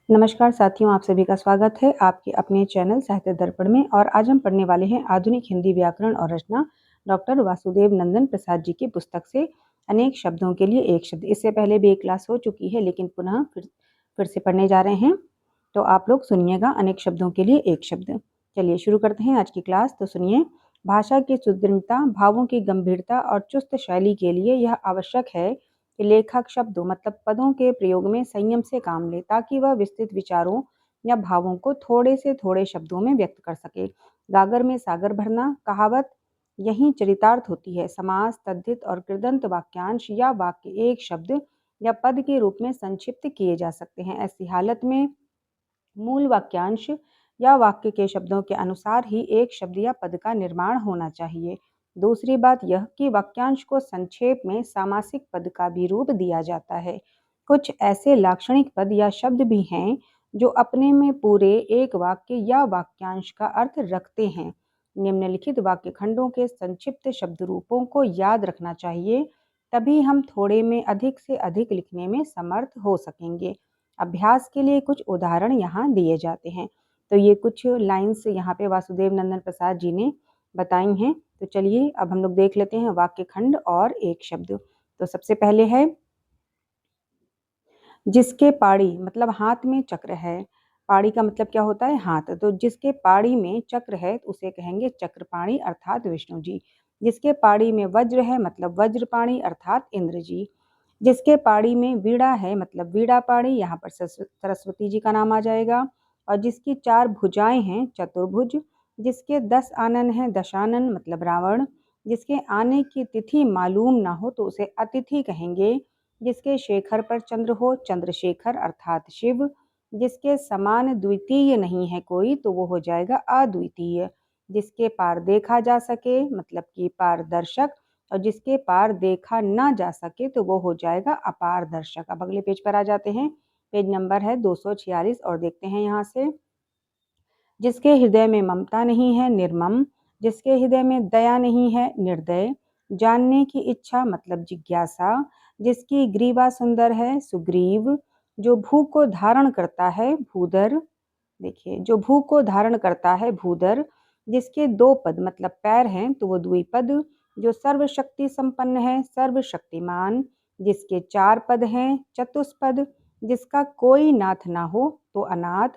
नमस्कार साथियों, आप सभी का स्वागत है आपके अपने चैनल साहित्य दर्पण में। और आज हम पढ़ने वाले हैं आधुनिक हिंदी व्याकरण और रचना डॉक्टर वासुदेव नंदन प्रसाद जी की पुस्तक से अनेक शब्दों के लिए एक शब्द। इससे पहले भी एक क्लास हो चुकी है, लेकिन पुनः फिर से पढ़ने जा रहे हैं, तो आप लोग सुनिएगा। अनेक शब्दों के लिए एक शब्द। चलिए शुरू करते हैं आज की क्लास। तो सुनिए, भाषा की सुदृढ़ता, भावों की गंभीरता और चुस्त शैली के लिए यह आवश्यक है कि लेखक शब्दों मतलब पदों के प्रयोग में संयम से काम ले, ताकि वह विस्तृत विचारों या भावों को थोड़े से थोड़े शब्दों में व्यक्त कर सके। गागर में सागर भरना कहावत यही चरितार्थ होती है। समास, तद्धित और कृदंत वाक्यांश या वाक्य एक शब्द या पद के रूप में संक्षिप्त किए जा सकते हैं। ऐसी हालत में मूल वाक्यांश या वाक्य के शब्दों के अनुसार ही एक शब्द या पद का निर्माण होना चाहिए। दूसरी बात यह कि वाक्यांश को संक्षेप में सामासिक पद का भी रूप दिया जाता है। कुछ ऐसे लाक्षणिक पद या शब्द भी हैं जो अपने में पूरे एक वाक्य या वाक्यांश का अर्थ रखते हैं। निम्नलिखित वाक्य खंडों के संक्षिप्त शब्द रूपों को याद रखना चाहिए, तभी हम थोड़े में अधिक से अधिक लिखने में समर्थ हो सकेंगे। अभ्यास के लिए कुछ उदाहरण यहाँ दिए जाते हैं। तो ये कुछ लाइन्स यहाँ पे वासुदेव नंदन प्रसाद जी ने बताई हैं। तो चलिए अब हम लोग देख लेते हैं वाक्य खंड और एक शब्द। तो सबसे पहले है जिसके पाड़ी, मतलब हाथ में चक्र है। पाड़ी का मतलब क्या होता है? हाथ। तो जिसके पाड़ी में चक्र है तो उसे कहेंगे चक्रपाणी अर्थात विष्णु जी। जिसके पाड़ी में वज्र है मतलब वज्रपाणी अर्थात इंद्र जी। जिसके पाड़ी में वीणा है मतलब वीणा पाणी, यहाँ पर सरस्वती जी का नाम आ जाएगा। और जिसकी 4 भुजाएं हैं चतुर्भुज। जिसके 10 आनन हैं दशानन मतलब रावण। जिसके आने की तिथि मालूम ना हो तो उसे अतिथि कहेंगे। जिसके शेखर पर चंद्र हो चंद्रशेखर अर्थात शिव। जिसके समान द्वितीय नहीं है कोई तो वो हो जाएगा अद्वितीय। जिसके पार देखा जा सके मतलब कि पारदर्शक। और जिसके पार देखा ना जा सके तो वो हो जाएगा अपारदर्शक। अब अगले पेज पर आ जाते हैं। पेज नंबर है 246 और देखते हैं यहाँ से। जिसके हृदय में ममता नहीं है निर्मम। जिसके हृदय में दया नहीं है निर्दय। जानने की इच्छा मतलब जिज्ञासा। जिसकी ग्रीवा सुंदर है सुग्रीव। जो भू को धारण करता है भूधर। देखिए, जो भू को धारण करता है भूधर। जिसके 2 पद मतलब पैर हैं तो वो द्विपद। जो सर्वशक्ति संपन्न है सर्वशक्तिमान। जिसके 4 पद हैं चतुष्पद। जिसका कोई नाथ ना हो तो अनाथ।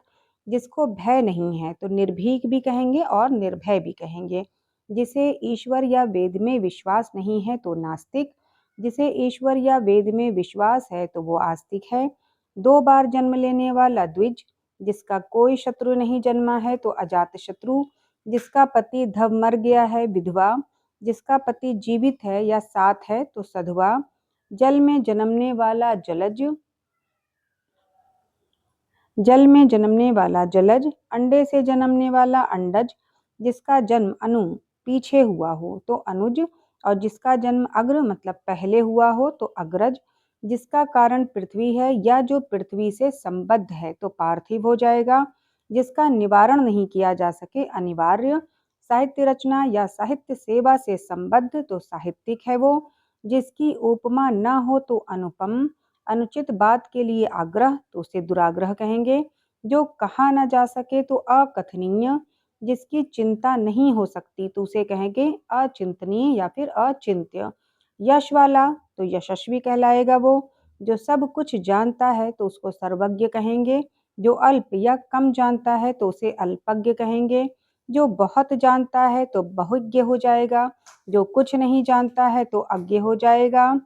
जिसको भय नहीं है तो निर्भीक भी कहेंगे और निर्भय भी कहेंगे। जिसे ईश्वर या वेद में विश्वास नहीं है तो नास्तिक। जिसे ईश्वर या वेद में विश्वास है तो वो आस्तिक है। 2 बार जन्म लेने वाला द्विज। जिसका कोई शत्रु नहीं जन्मा है तो अजात शत्रु। जिसका पति धव मर गया है विधवा। जिसका पति जीवित है या साथ है तो सधवा। जल में जन्मने वाला जलज। जल में जन्मने वाला जलज। अंडे से जन्मने वाला अंडज। जिसका जन्म अनु पीछे हुआ हो तो अनुज। और जिसका जन्म अग्र मतलब पहले हुआ हो तो अग्रज। जिसका कारण पृथ्वी है या जो पृथ्वी से संबद्ध है तो पार्थिव हो जाएगा। जिसका निवारण नहीं किया जा सके अनिवार्य। साहित्य रचना या साहित्य सेवा से संबद्ध तो साहित्यिक है वो। जिसकी उपमा न हो तो अनुपम। अनुचित बात के लिए आग्रह तो उसे दुराग्रह कहेंगे। जो कहा न जा सके तो अकथनीय। जिसकी चिंता नहीं हो सकती तो उसे कहेंगे अचिंतनीय या फिर अचिंत्य। यश वाला तो यशस्वी कहलाएगा वो। जो सब कुछ जानता है तो उसको सर्वज्ञ कहेंगे। जो अल्प या कम जानता है तो उसे अल्पज्ञ कहेंगे। जो बहुत जानता है तो बहुज्ञ हो जाएगा। जो कुछ नहीं जानता है तो अज्ञ हो जाएगा।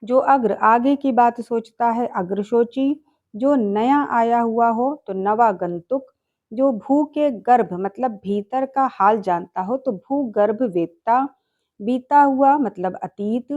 जो अग्र आगे की बात सोचता है अग्रशोची। जो नया आया हुआ हो तो नवागंतुक। जो भू के गर्भ मतलब भीतर का हाल जानता हो तो भूगर्भ वेत्ता। बीता हुआ मतलब अतीत।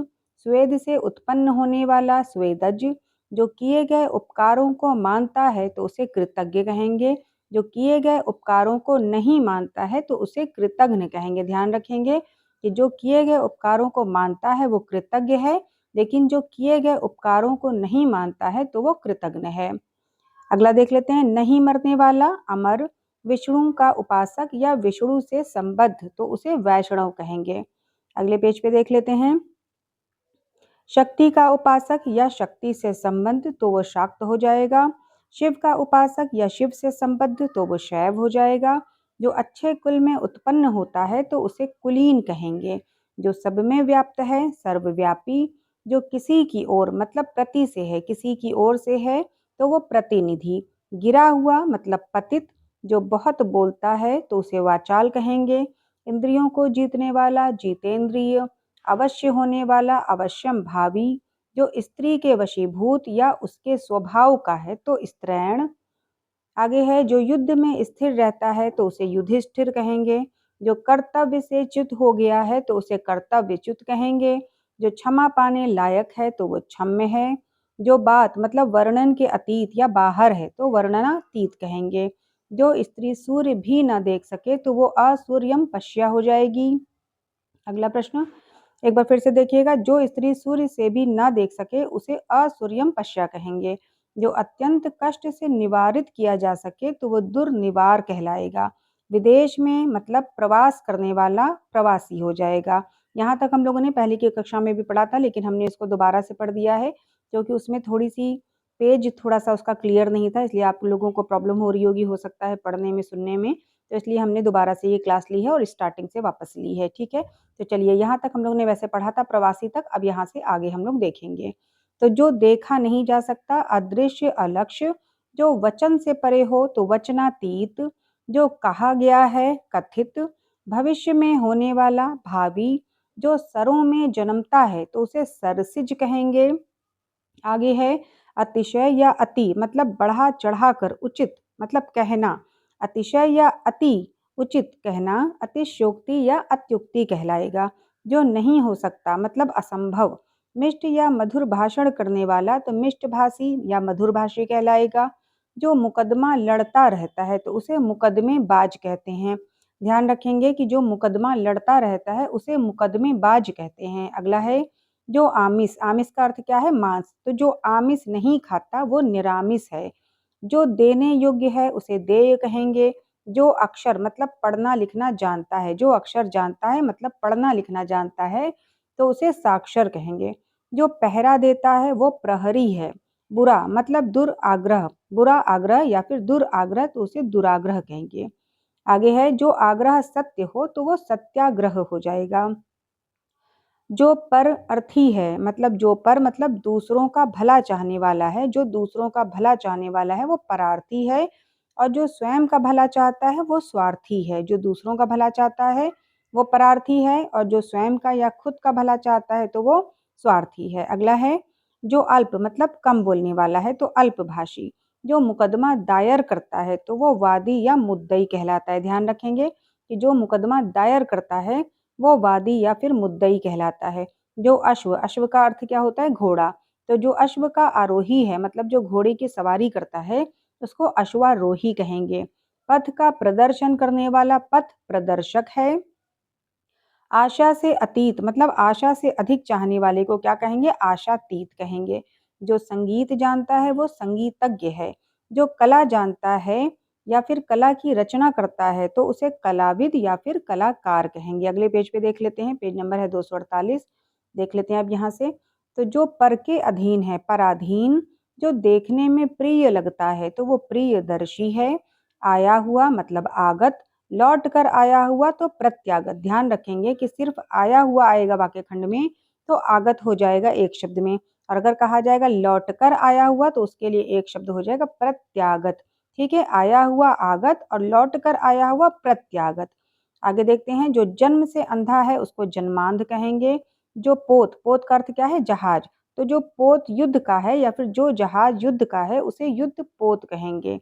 स्वेद से उत्पन्न होने वाला स्वेदज। जो किए गए उपकारों को मानता है तो उसे कृतज्ञ कहेंगे। जो किए गए उपकारों को नहीं मानता है तो उसे कृतघ्न कहेंगे। ध्यान रखेंगे कि जो किए गए उपकारों को मानता है वो कृतज्ञ है, लेकिन जो किए गए उपकारों को नहीं मानता है तो वो कृतघ्न है। अगला देख लेते हैं। नहीं मरने वाला अमर। विष्णु का उपासक या विष्णु से संबद्ध तो उसे वैष्णव कहेंगे। अगले पेज पे देख लेते हैं। शक्ति का उपासक या शक्ति से संबंध तो वो शाक्त हो जाएगा। शिव का उपासक या शिव से संबद्ध तो वो शैव हो जाएगा। जो अच्छे कुल में उत्पन्न होता है तो उसे कुलीन कहेंगे। जो सब में व्याप्त है, सर्वव्यापी। जो किसी की ओर मतलब प्रति से है, किसी की ओर से है तो वो प्रतिनिधि। गिरा हुआ मतलब पतित। जो बहुत बोलता है तो उसे वाचाल कहेंगे। इंद्रियों को जीतने वाला जीतेंद्रिय। अवश्य होने वाला अवश्यम भावी। जो स्त्री के वशीभूत या उसके स्वभाव का है तो स्त्रैण। आगे है जो युद्ध में स्थिर रहता है तो उसे युधिष्ठिर कहेंगे। जो कर्तव्य से च्युत हो गया है तो उसे कर्तव्यच्युत कहेंगे। जो क्षमा पाने लायक है तो वो क्षम्य है। जो बात मतलब वर्णन के अतीत या बाहर है तो वर्णनातीत कहेंगे। जो स्त्री सूर्य भी न देख सके तो वो असूर्यम पश्या हो जाएगी। अगला प्रश्न एक बार फिर से देखिएगा। जो स्त्री सूर्य से भी न देख सके उसे असूर्यम पश्या कहेंगे। जो अत्यंत कष्ट से निवारित किया जा सके तो वो दुर्निवार कहलाएगा। विदेश में मतलब प्रवास करने वाला प्रवासी हो जाएगा। यहाँ तक हम लोगों ने पहले की कक्षा में भी पढ़ा था, लेकिन हमने इसको दोबारा से पढ़ दिया है क्योंकि उसमें थोड़ी सी पेज थोड़ा सा उसका क्लियर नहीं था, इसलिए आप लोगों को प्रॉब्लम हो रही होगी, हो सकता है पढ़ने में सुनने में। तो इसलिए हमने दोबारा से ये क्लास ली है और स्टार्टिंग से वापस ली है। ठीक है, तो चलिए यहाँ तक हम लोग ने वैसे पढ़ा था प्रवासी तक, अब यहाँ से आगे हम लोग देखेंगे। तो जो देखा नहीं जा सकता अदृश्य अलक्ष्य। जो वचन से परे हो तो वचनातीत। जो कहा गया है कथित। भविष्य में होने वाला भावी। जो सरों में जन्मता है तो उसे सरसिज कहेंगे। आगे है अतिशय या अति मतलब बढ़ा चढ़ाकर, उचित मतलब कहना। अतिशय या अति उचित कहना अतिशयोक्ति या अत्युक्ति कहलाएगा। जो नहीं हो सकता मतलब असंभव। मिष्ट या मधुर भाषण करने वाला तो मिष्टभाषी या मधुरभाषी कहलाएगा। जो मुकदमा लड़ता रहता है तो उसे मुकदमेबाज कहते हैं। ध्यान रखेंगे कि जो मुकदमा लड़ता रहता है उसे मुकदमेबाज कहते हैं। अगला है जो आमिष। आमिष का अर्थ क्या है? मांस। तो जो आमिष नहीं खाता वो निरामिष है। जो देने योग्य है उसे देय कहेंगे। जो अक्षर मतलब पढ़ना लिखना जानता है, जो अक्षर जानता है मतलब पढ़ना लिखना जानता है तो उसे साक्षर कहेंगे। जो पहरा देता है वो प्रहरी है। बुरा मतलब दुराग्रह, बुरा आग्रह या फिर दुराग्रह तो उसे दुराग्रह कहेंगे। आगे है जो आग्रह सत्य हो तो वो सत्याग्रह हो जाएगा। जो पर अर्थी है मतलब जो पर मतलब दूसरों का भला चाहने वाला है, जो दूसरों का भला चाहने वाला है वो परार्थी है। और जो स्वयं का भला चाहता है वो स्वार्थी है। जो दूसरों का भला चाहता है वो परार्थी है और जो स्वयं का या खुद का भला चाहता है तो वो स्वार्थी है। अगला है जो अल्प मतलब कम बोलने वाला है तो अल्पभाषी। जो मुकदमा दायर करता है तो वो वादी या मुद्दई कहलाता है। ध्यान रखेंगे कि जो मुकदमा दायर करता है वो वादी या फिर मुद्दई कहलाता है। जो अश्व, अश्व का अर्थ क्या होता है? घोड़ा। तो जो अश्व का आरोही है मतलब जो घोड़े की सवारी करता है उसको अश्वारोही कहेंगे। पथ का प्रदर्शन करने वाला पथ प्रदर्शक है। आशा से अतीत मतलब आशा से अधिक चाहने वाले को क्या कहेंगे? आशातीत कहेंगे। जो संगीत जानता है वो संगीतज्ञ है। जो कला जानता है या फिर कला की रचना करता है तो उसे कलाविद या फिर कलाकार कहेंगे। अगले पेज पे देख लेते हैं, पेज नंबर है 248। देख लेते हैं अब यहाँ से। तो जो पर के अधीन है, पराधीन। जो देखने में प्रिय लगता है तो वो प्रियदर्शी है। आया हुआ मतलब आगत। लौट कर आया हुआ तो प्रत्यागत। ध्यान रखेंगे कि सिर्फ आया हुआ आएगा वाक्य खंड में तो आगत हो जाएगा एक शब्द में, और अगर कहा जाएगा लौट कर आया हुआ तो उसके लिए एक शब्द हो जाएगा प्रत्यागत। ठीक है, आया हुआ आगत और लौट कर आया हुआ प्रत्यागत। आगे देखते हैं जो जन्म से अंधा है उसको जन्मांध कहेंगे। जो पोत, पोत का अर्थ क्या है? जहाज। तो जो पोत युद्ध का है या फिर जो जहाज युद्ध का है उसे युद्ध पोत कहेंगे।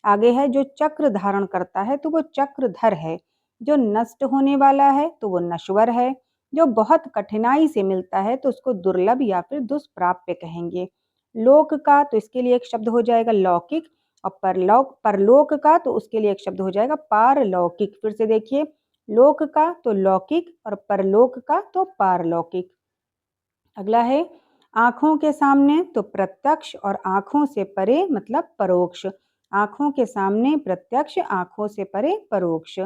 आगे है जो चक्र धारण करता है तो वो चक्रधर है। जो नष्ट होने वाला है तो वो नश्वर है। जो बहुत कठिनाई से मिलता है तो उसको दुर्लभ या फिर दुष्प्राप्य कहेंगे। लोक का तो इसके लिए एक शब्द हो जाएगा लौकिक, और परलोक का तो उसके लिए एक शब्द हो जाएगा पारलौकिक। फिर से देखिए, लोक का तो लौकिक और परलोक का तो पारलौकिक। अगला है आंखों के सामने तो प्रत्यक्ष और आंखों से परे मतलब परोक्ष। आंखों के सामने प्रत्यक्ष, आंखों से परे परोक्ष।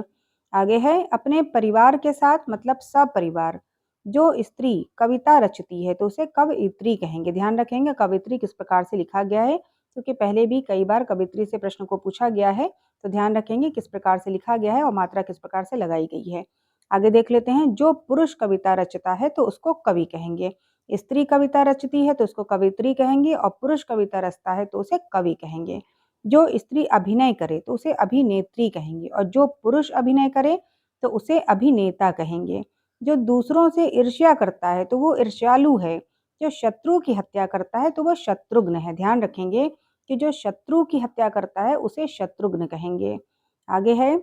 आगे है अपने परिवार के साथ मतलब सपरिवार। जो स्त्री कविता रचती है तो उसे कवयित्री कहेंगे। ध्यान रखेंगे कवयित्री किस प्रकार से लिखा गया है, क्योंकि पहले भी कई बार कवित्री से प्रश्न को पूछा गया है, तो ध्यान रखेंगे किस प्रकार से लिखा गया है और मात्रा किस प्रकार से लगाई गई है। आगे देख लेते हैं, जो पुरुष कविता रचता है तो उसको कवि कहेंगे, स्त्री कविता रचती है तो उसको कवित्री कहेंगे, और पुरुष कविता रचता है तो उसे कवि कहेंगे। जो स्त्री अभिनय करे तो उसे अभिनेत्री कहेंगे, और जो पुरुष अभिनय करे तो उसे अभिनेता कहेंगे। जो दूसरों से ईर्ष्या करता है तो वो ईर्ष्यालु है। जो शत्रु की हत्या करता है तो वो शत्रुघ्न है। ध्यान रखेंगे कि जो शत्रु की हत्या करता है उसे शत्रुघ्न कहेंगे। आगे है,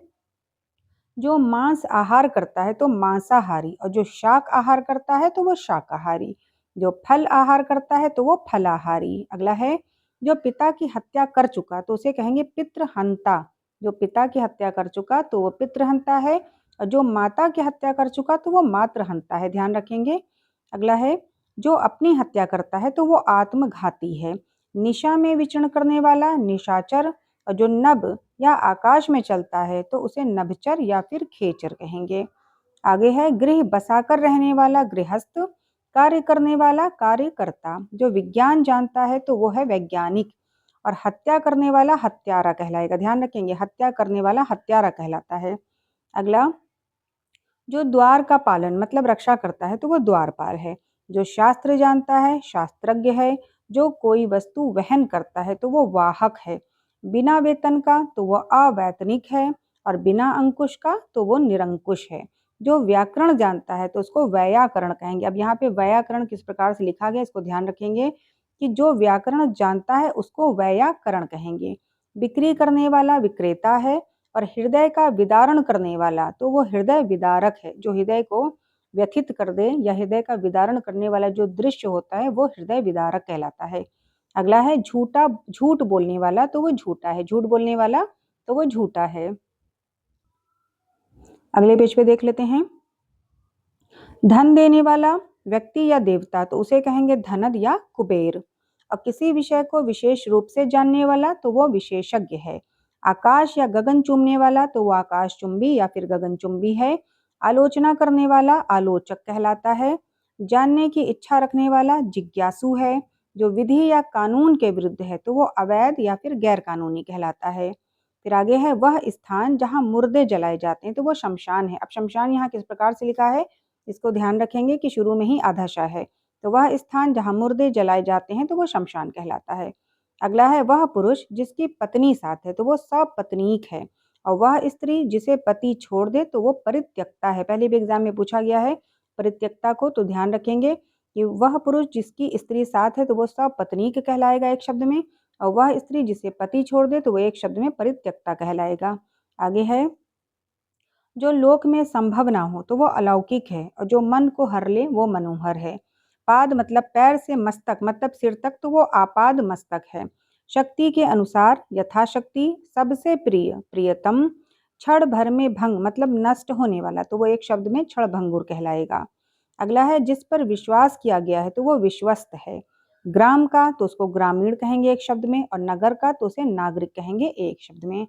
जो मांस आहार करता है तो मांसाहारी, और जो शाक आहार करता है तो वो शाकाहारी। जो फल आहार करता है तो वो फलाहारी। अगला है, जो पिता की हत्या कर चुका तो उसे कहेंगे पितृहंता। जो पिता की हत्या कर चुका तो वो पितृहंता है, और जो माता की हत्या कर चुका तो वो मातृहंता है। ध्यान रखेंगे। अगला है, जो अपनी हत्या करता है तो वो आत्मघाती है। निशा में विचरण करने वाला निशाचर, और जो नभ या आकाश में चलता है तो उसे नभचर या फिर खेचर कहेंगे। आगे है, गृह बसाकर रहने वाला गृहस्थ, कार्य करने वाला कार्यकर्ता। जो विज्ञान जानता है तो वो है वैज्ञानिक, और हत्या करने वाला हत्यारा कहलाएगा। ध्यान रखेंगे, हत्या करने वाला हत्यारा कहलाता है। अगला, जो द्वार का पालन मतलब रक्षा करता है तो वो द्वारपाल है। जो शास्त्र जानता है शास्त्रज्ञ है। जो कोई वस्तु वहन करता है तो वो वाहक है। बिना वेतन का तो वो अवैतनिक है, और बिना अंकुश का तो वो निरंकुश है। जो व्याकरण जानता है तो उसको वैयाकरण कहेंगे। अब यहाँ पे वैयाकरण किस प्रकार से लिखा गया इसको ध्यान रखेंगे कि जो व्याकरण जानता है उसको वैयाकरण कहेंगे। बिक्री करने वाला विक्रेता है, और हृदय का विदारण करने वाला तो वो हृदय विदारक है। जो हृदय को व्यथित कर दे या हृदय का विदारण करने वाला जो दृश्य होता है वो हृदय विदारक कहलाता है। अगला है, झूठ बोलने वाला तो वो झूठा है। झूठ बोलने वाला तो वो झूठा है। अगले पेज पे देख लेते हैं, धन देने वाला व्यक्ति या देवता तो उसे कहेंगे धनद या कुबेर, और किसी विषय को विशेष रूप से जानने वाला तो वो विशेषज्ञ है। आकाश या गगन चूमने वाला तो वो आकाश चुंबी या फिर गगन चुंबी है। आलोचना करने वाला आलोचक कहलाता है। जानने की इच्छा रखने वाला जिज्ञासु है। जो विधि या कानून के विरुद्ध है तो वो अवैध या फिर गैर कानूनी कहलाता है। फिर आगे है, वह स्थान जहाँ मुर्दे जलाए जाते हैं तो वो शमशान है। अब शमशान यहाँ किस प्रकार से लिखा है इसको ध्यान रखेंगे कि शुरू में ही आधा श है, तो वह स्थान जहाँ मुर्दे जलाए जाते हैं तो वो शमशान कहलाता है। अगला है, वह पुरुष जिसकी पत्नी साथ है तो वो सपत्नीक है, और वह स्त्री जिसे पति छोड़ दे तो वो परित्यक्ता है। पहले भी एग्जाम में पूछा गया है परित्यक्ता को, तो ध्यान रखेंगे कि वह पुरुष जिसकी स्त्री साथ है तो वो सपत्नीक कहलाएगा एक शब्द में, और वह स्त्री जिसे पति छोड़ दे तो वो एक शब्द में परित्यक्ता कहलाएगा। आगे है, जो लोक में संभव ना हो तो वो अलौकिक है, और जो मन को हर ले वो मनोहर है। पाद मतलब पैर से मस्तक मतलब सिर तक तो वो आपाद मस्तक है। शक्ति के अनुसार यथाशक्ति, सबसे प्रिय प्रियतम। क्षण भर में भंग मतलब नष्ट होने वाला तो वो एक शब्द में क्षण भंगुर कहलाएगा। अगला है, जिस पर विश्वास किया गया है तो वो विश्वस्त है। ग्राम का तो उसको ग्रामीण कहेंगे एक शब्द में, और नगर का तो उसे नागरिक कहेंगे एक शब्द में।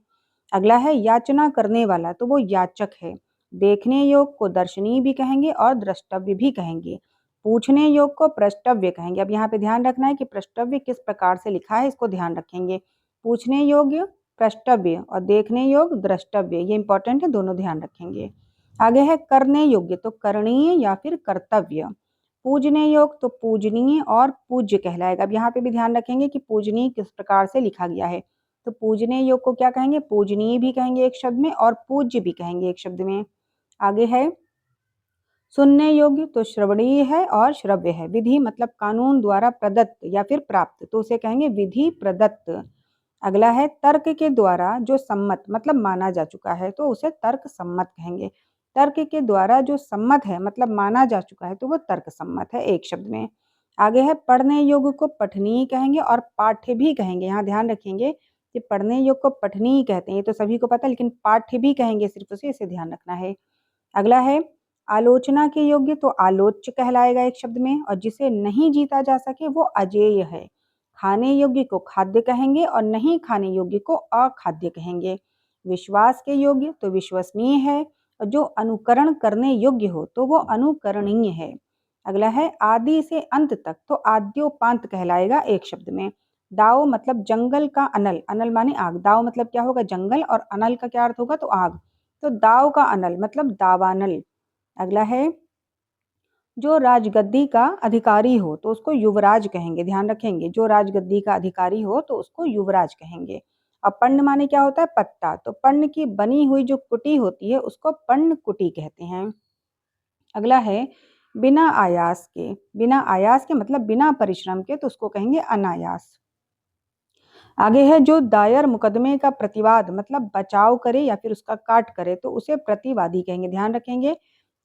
अगला है, याचना करने वाला तो वो याचक है। देखने योग को दर्शनीय भी कहेंगे और द्रष्टव्य भी कहेंगे। पूछने योग को प्रष्टव्य कहेंगे। अब यहाँ पे ध्यान रखना है कि प्रष्टव्य किस प्रकार से लिखा है इसको ध्यान रखेंगे। पूछने योग्य प्रष्टव्य और देखने योग द्रष्टव्य, ये इंपॉर्टेंट है, दोनों ध्यान रखेंगे। आगे है, करने योग्य तो करणीय या फिर कर्तव्य। पूजने योग तो पूजनीय और पूज्य कहलाएगा। अब यहाँ पे भी ध्यान रखेंगे कि पूजनीय किस प्रकार से लिखा गया है, तो पूजने योग को क्या कहेंगे, पूजनीय भी कहेंगे एक शब्द में और पूज्य भी कहेंगे एक शब्द में। आगे है, सुनने योग्य तो श्रवणीय है और श्रव्य है। विधि मतलब कानून द्वारा प्रदत्त या फिर प्राप्त तो उसे कहेंगे विधि प्रदत्त। अगला है, तर्क के द्वारा जो सम्मत मतलब माना जा चुका है तो उसे तर्क सम्मत कहेंगे। तर्क के द्वारा जो सम्मत है मतलब माना जा चुका है तो वो तर्क सम्मत है एक शब्द में। आगे है, पढ़ने योग्य को पठनीय कहेंगे और पाठ्य भी कहेंगे। यहाँ ध्यान रखेंगे कि पढ़ने योग्य को पठनीय कहते हैं, ये तो सभी को पता है, लेकिन पाठ्य भी कहेंगे सिर्फ उसे, इसे ध्यान रखना है। अगला है, आलोचना के योग्य तो आलोच्य कहलाएगा एक शब्द में, और जिसे नहीं जीता जा सके वो अजेय है। खाने योग्य को खाद्य कहेंगे और नहीं खाने योग्य को अखाद्य कहेंगे। विश्वास के योग्य तो विश्वसनीय है, और जो अनुकरण करने योग्य हो तो वो अनुकरणीय है। अगला है, आदि से अंत तक तो आद्योपांत कहलाएगा एक शब्द में। दाव मतलब जंगल का अनल, अनल माने आग, दाव मतलब क्या होगा जंगल, और अनल का क्या अर्थ होगा तो आग, तो दाव का अनल मतलब दावानल। अगला है जो राजगद्दी का अधिकारी हो तो उसको युवराज कहेंगे, ध्यान रखेंगे, जो राजगद्दी का अधिकारी हो तो उसको युवराज कहेंगे। अब पर्ण माने क्या होता है पत्ता, तो पर्ण की बनी हुई जो कुटी होती है उसको पर्ण कुटी कहते हैं। अगला है बिना आयास के, बिना आयास के मतलब बिना परिश्रम के, तो उसको कहेंगे अनायास। आगे है जो दायर मुकदमे का प्रतिवाद मतलब बचाव करे या फिर उसका काट करे तो उसे प्रतिवादी कहेंगे, ध्यान रखेंगे,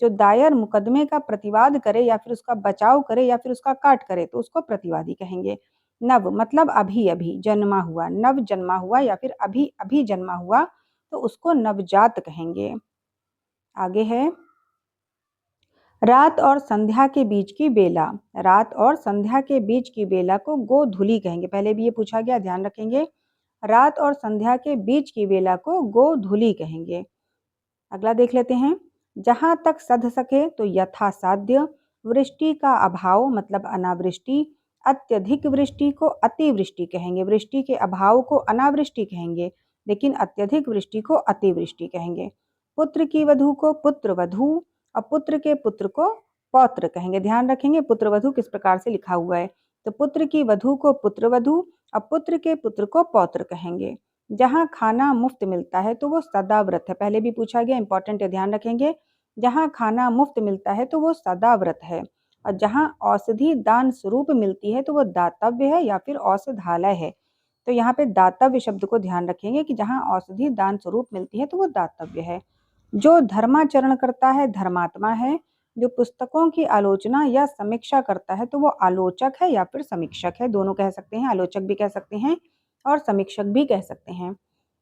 जो दायर मुकदमे का प्रतिवाद करे या फिर उसका बचाव करे या फिर उसका काट करे तो उसको प्रतिवादी कहेंगे। नव मतलब अभी अभी जन्मा हुआ, नव जन्मा हुआ या फिर अभी अभी जन्मा हुआ तो उसको नवजात कहेंगे। आगे है रात और संध्या के बीच की बेला, रात और संध्या के बीच की बेला को गोधूली कहेंगे, पहले भी ये पूछा गया, ध्यान रखेंगे, रात और संध्या के बीच की बेला को गोधूली कहेंगे। अगला देख लेते हैं, जहां तक सध सके तो यथा साध्य, वृष्टि का अभाव मतलब अनावृष्टि, अत्यधिक वृष्टि को अतिवृष्टि कहेंगे, वृष्टि के अभाव को अनावृष्टि कहेंगे लेकिन अत्यधिक वृष्टि को अतिवृष्टि कहेंगे। पुत्र की वधू को पुत्र वधू और पुत्र के पुत्र को पौत्र कहेंगे, ध्यान रखेंगे पुत्र वधू किस प्रकार से लिखा हुआ है, तो पुत्र की वधू को पुत्र वधू और पुत्र के पुत्र को पौत्र कहेंगे। जहाँ खाना मुफ्त मिलता है तो वो सदाव्रत है, पहले भी पूछा गया, इंपॉर्टेंट है, ध्यान रखेंगे, जहाँ खाना मुफ्त मिलता है तो वो सदाव्रत है, और जहाँ औषधि दान स्वरूप मिलती है तो वो दातव्य है या फिर औषधालय है। तो यहाँ पे दातव्य शब्द को ध्यान रखेंगे कि जहाँ औषधि दान स्वरूप मिलती है तो वो दातव्य है। जो धर्माचरण करता है धर्मात्मा है, जो पुस्तकों की आलोचना या समीक्षा करता है तो वो आलोचक है या फिर समीक्षक है, दोनों कह सकते हैं, आलोचक भी कह सकते हैं और समीक्षक भी कह सकते हैं।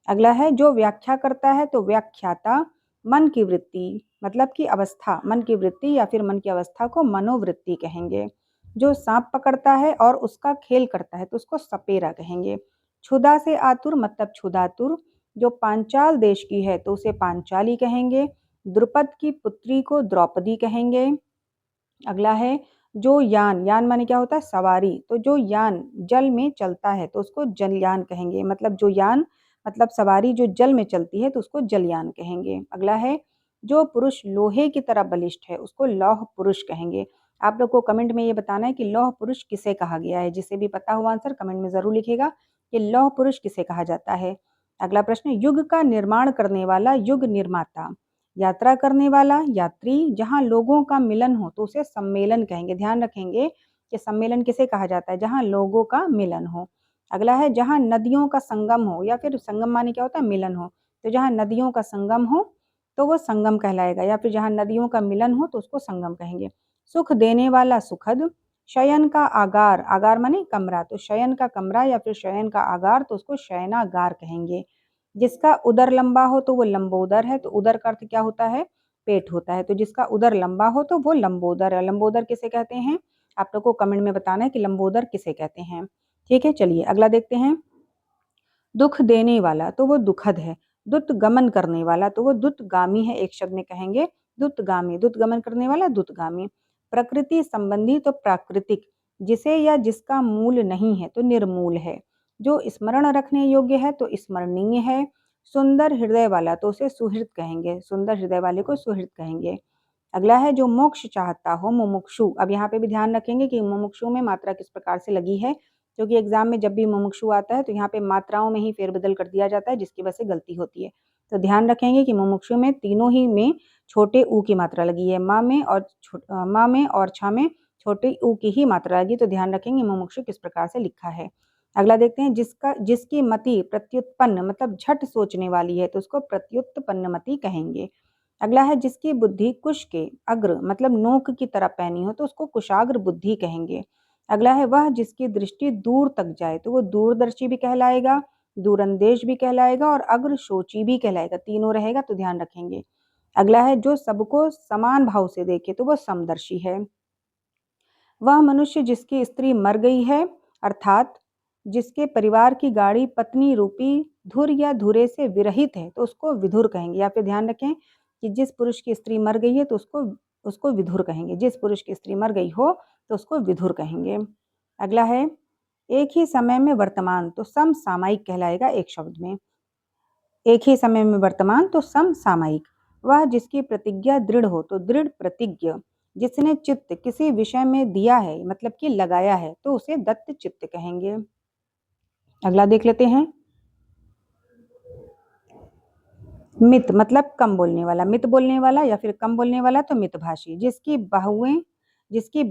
अगला है जो व्याख्या करता है तो व्याख्याता, मन की वृत्ति मतलब की अवस्था, मन की वृत्ति या फिर मन की अवस्था को मनोवृत्ति कहेंगे। जो सांप पकड़ता है और उसका खेल करता है तो उसको सपेरा कहेंगे। क्षुधा से आतुर मतलब क्षुधातुर, जो पांचाल देश की है तो उसे पांचाली कहेंगे। द्रुपद की पुत्री को द्रौपदी कहेंगे। अगला है जो यान, यान माने क्या होता है सवारी, तो जो यान जल में चलता है तो उसको जलयान कहेंगे, मतलब जो यान मतलब सवारी जो जल में चलती है तो उसको जलयान कहेंगे। अगला है जो पुरुष लोहे की तरह बलिष्ठ है उसको लौह पुरुष कहेंगे। आप लोग को कमेंट में ये बताना है कि लौह पुरुष किसे कहा गया है, जिसे भी पता हुआ आंसर कमेंट में जरूर लिखेगा कि लौह पुरुष किसे कहा जाता है। अगला प्रश्न, युग का निर्माण करने वाला युग निर्माता, यात्रा करने वाला यात्री, जहाँ लोगों का मिलन हो तो उसे सम्मेलन कहेंगे, ध्यान रखेंगे कि सम्मेलन किसे कहा जाता है जहाँ लोगों का मिलन हो। अगला है जहाँ नदियों का संगम हो, या फिर संगम माने क्या होता है मिलन हो, तो जहाँ नदियों का संगम हो तो वो संगम कहलाएगा, या फिर जहाँ नदियों का मिलन हो तो उसको संगम कहेंगे। सुख देने वाला सुखद, शयन का आगार, आगार माने कमरा, तो शयन का कमरा या फिर शयन का आगार तो उसको शयनागार कहेंगे। जिसका उदर लंबा हो तो वो लंबोदर है, तो उदर का अर्थ क्या होता है पेट होता है, तो जिसका उदर लंबा हो तो वो लंबोदर है। लंबोदर किसे कहते हैं आप लोग को कमेंट में बताना है कि लंबोदर किसे कहते हैं। ठीक है, चलिए अगला देखते हैं। दुख देने वाला तो वो दुखद है, दुत गमन करने वाला तो वो दुतगामी है, एक शब्द में कहेंगे दुतगामी, दुत गमन करने वाला दुतगामी। प्रकृति संबंधी तो प्राकृतिक, जिसे या जिसका मूल नहीं है तो निर्मूल है। जो स्मरण रखने योग्य है तो स्मरणीय है। सुंदर हृदय वाला तो उसे सुहृद कहेंगे, सुंदर हृदय वाले को सुहृद कहेंगे। अगला है जो मोक्ष चाहता हो मुमुक्षु, अब यहाँ पे भी ध्यान रखेंगे कि मुमुक्षु में मात्रा किस प्रकार से लगी है, क्योंकि एग्जाम में जब भी मुमुक्षु आता है तो यहाँ पे मात्राओं में ही फेरबदल कर दिया जाता है जिसकी वजह से गलती होती है। तो ध्यान रखेंगे कि मुमुक्षु में तीनों ही में छोटे ऊ की मात्रा लगी है, माँ में और छा में छोटे ऊ की ही मात्रा लगी, तो ध्यान रखेंगे मुमुक्षु किस प्रकार से लिखा है। अगला देखते हैं, जिसकी मति प्रत्युत्पन्न मतलब झट सोचने वाली है तो उसको प्रत्युत्पन्न मति कहेंगे। अगला है जिसकी बुद्धि कुश के अग्र मतलब नोक की तरह पैनी हो तो उसको कुशाग्र बुद्धि कहेंगे। अगला है वह जिसकी दृष्टि दूर तक जाए तो वो दूरदर्शी भी कहलाएगा, दूरंदेश भी कहलाएगा और अग्रशोची भी कहलाएगा, तीनों रहेगा तो ध्यान रखेंगे। अगला है जो सबको समान भाव से देखे तो वो समदर्शी है। वह मनुष्य जिसकी स्त्री मर गई है अर्थात जिसके परिवार की गाड़ी पत्नी रूपी धुर या धुरे से विरहित है तो उसको विधुर कहेंगे, या फिर ध्यान रखें कि जिस पुरुष की स्त्री मर गई है तो उसको उसको विधुर कहेंगे, जिस पुरुष की स्त्री मर गई हो तो उसको विधुर कहेंगे। अगला है एक ही समय में वर्तमान तो समसामयिक कहलाएगा एक शब्द में। एक ही समय में वर्तमान तो समसामयिक। वह जिसकी प्रतिज्ञा दृढ़ हो तो दृढ़ प्रतिज्ञ। जिसने चित्त किसी विषय में दिया है मतलब कि लगाया है तो उसे दत्त चित्त कहेंगे। अगला देख लेते हैं। मित मतलब कम बोलने वाला, मित बोलने वाला या फिर कम बोलने वाला तो मितभाषी। जिसकी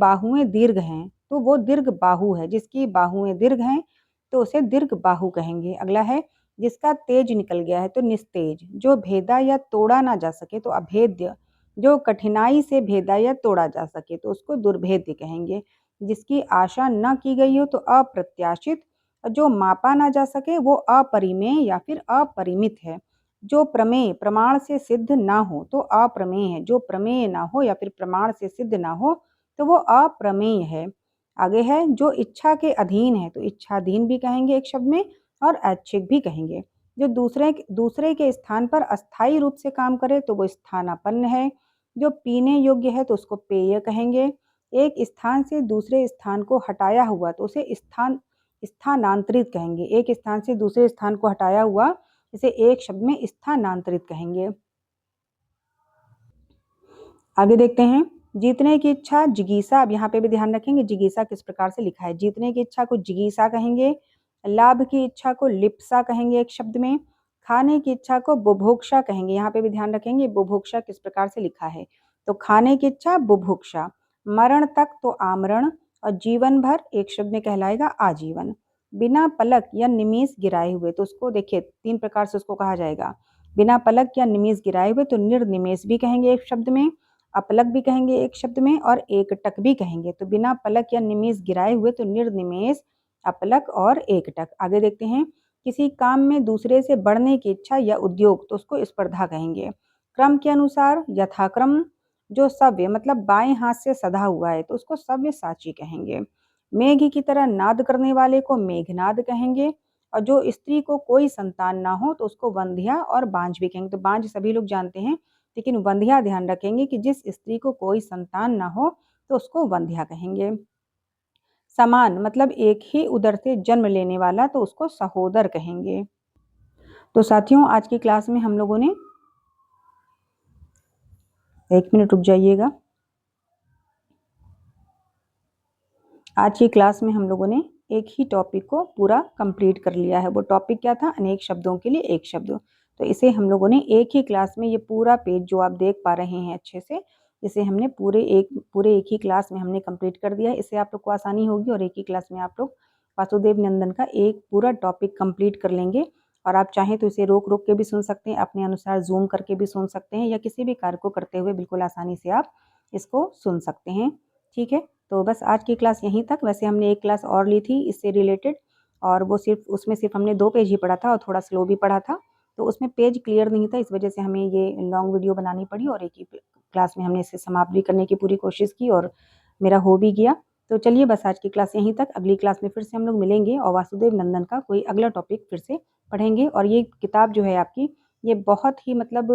बाहुएं दीर्घ हैं तो वो दीर्घ बाहु है। जिसकी बाहुएं दीर्घ हैं तो उसे दीर्घ बाहु कहेंगे। अगला है जिसका तेज निकल गया है तो निस्तेज। जो भेदा या तोड़ा ना जा सके तो अभेद्य। जो कठिनाई से भेदा या तोड़ा जा सके तो उसको दुर्भेद्य कहेंगे। जिसकी आशा न की गई हो तो अप्रत्याशित। जो मापा ना जा सके वो अपरिमेय या फिर अपरिमित है। जो प्रमेय प्रमाण से सिद्ध ना हो तो अप्रमेय है। जो प्रमेय ना हो या फिर प्रमाण से सिद्ध ना हो तो वो अप्रमेय है। आगे है जो इच्छा के अधीन है तो इच्छाधीन भी कहेंगे एक शब्द में, और ऐच्छिक भी कहेंगे। जो दूसरे के स्थान पर अस्थायी रूप से काम करे तो वो स्थानापन्न है। जो पीने योग्य है तो उसको पेय कहेंगे। एक स्थान से दूसरे स्थान को हटाया हुआ तो उसे स्थानांतरित कहेंगे। एक स्थान से दूसरे स्थान को हटाया हुआ इसे एक शब्द में स्थानांतरित कहेंगे। आगे देखते हैं। जीतने की इच्छा जिगीसा। अब यहाँ पे भी ध्यान रखेंगे जिगीसा किस प्रकार से लिखा है। जीतने की इच्छा को जिगीसा कहेंगे। लाभ की इच्छा को लिप्सा कहेंगे एक शब्द में। खाने की इच्छा को बुभुक्षा कहेंगे। यहाँ पे भी ध्यान रखेंगे बुभुक्षा किस प्रकार से लिखा है। तो खाने की इच्छा बुभुक्षा। मरण तक तो आमरण, और जीवन भर एक शब्द में कहलाएगा आजीवन। बिना पलक या निमेष गिराए हुए तो उसको देखिए 3 प्रकार से उसको कहा जाएगा। बिना पलक या निमेष गिराए हुए तो निर्निमेष भी कहेंगे एक शब्द में, अपलक भी कहेंगे एक शब्द में, और एकटक भी कहेंगे। तो बिना पलक या निमेष गिराए हुए तो निर्निमेष, अपलक और एकटक। आगे देखते हैं। किसी काम में दूसरे से बढ़ने की इच्छा या उद्योग तो उसको स्पर्धा कहेंगे। क्रम के अनुसार यथाक्रम। जो सव्य मतलब बाएं हाथ से सधा हुआ है तो उसको सव्यसाची कहेंगे। मेघ की तरह नाद करने वाले को मेघनाद कहेंगे। और जो स्त्री को कोई संतान ना हो तो उसको वंध्या और बांझ भी कहेंगे। तो बांझ सभी लोग जानते हैं, लेकिन वंध्या ध्यान रखेंगे कि जिस स्त्री को कोई संतान ना हो तो उसको वंध्या कहेंगे। समान मतलब एक ही उदर से जन्म लेने वाला तो उसको सहोदर कहेंगे। तो साथियों आज की क्लास में हम लोगों ने, 1 मिनट रुक जाइएगा। आज की क्लास में हम लोगों ने एक ही टॉपिक को पूरा कंप्लीट कर लिया है। वो टॉपिक क्या था? अनेक शब्दों के लिए एक शब्द। तो इसे हम लोगों ने एक ही क्लास में, ये पूरा पेज जो आप देख पा रहे हैं अच्छे से, इसे हमने पूरे एक ही क्लास में हमने कंप्लीट कर दिया है। इससे आप लोग को आसानी होगी और एक ही क्लास में आप लोग वासुदेव नंदन का एक पूरा टॉपिक कंप्लीट कर लेंगे। और आप चाहें तो इसे रोक रोक के भी सुन सकते हैं, अपने अनुसार जूम करके भी सुन सकते हैं, या किसी भी कार्य को करते हुए बिल्कुल आसानी से आप इसको सुन सकते हैं। ठीक है, तो बस आज की क्लास यहीं तक। वैसे हमने एक क्लास और ली थी इससे रिलेटेड, और वो उसमें सिर्फ हमने 2 पेज ही पढ़ा था और थोड़ा स्लो भी पढ़ा था, तो उसमें पेज क्लियर नहीं था, इस वजह से हमें ये लॉन्ग वीडियो बनानी पड़ी और एक ही क्लास में हमने इसे समाप्त भी करने की पूरी कोशिश की और मेरा हो भी गया। तो चलिए बस आज की क्लास यहीं तक। अगली क्लास में फिर से हम लोग मिलेंगे और वासुदेव नंदन का कोई अगला टॉपिक फिर से पढ़ेंगे। और ये किताब जो है आपकी, ये बहुत ही मतलब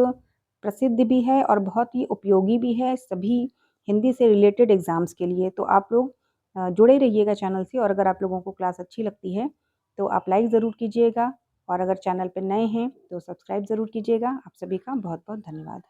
प्रसिद्ध भी है और बहुत ही उपयोगी भी है सभी हिंदी से रिलेटेड एग्ज़ाम्स के लिए। तो आप लोग जुड़े रहिएगा चैनल से, और अगर आप लोगों को क्लास अच्छी लगती है तो आप लाइक ज़रूर कीजिएगा, और अगर चैनल पर नए हैं तो सब्सक्राइब ज़रूर कीजिएगा। आप सभी का बहुत बहुत धन्यवाद।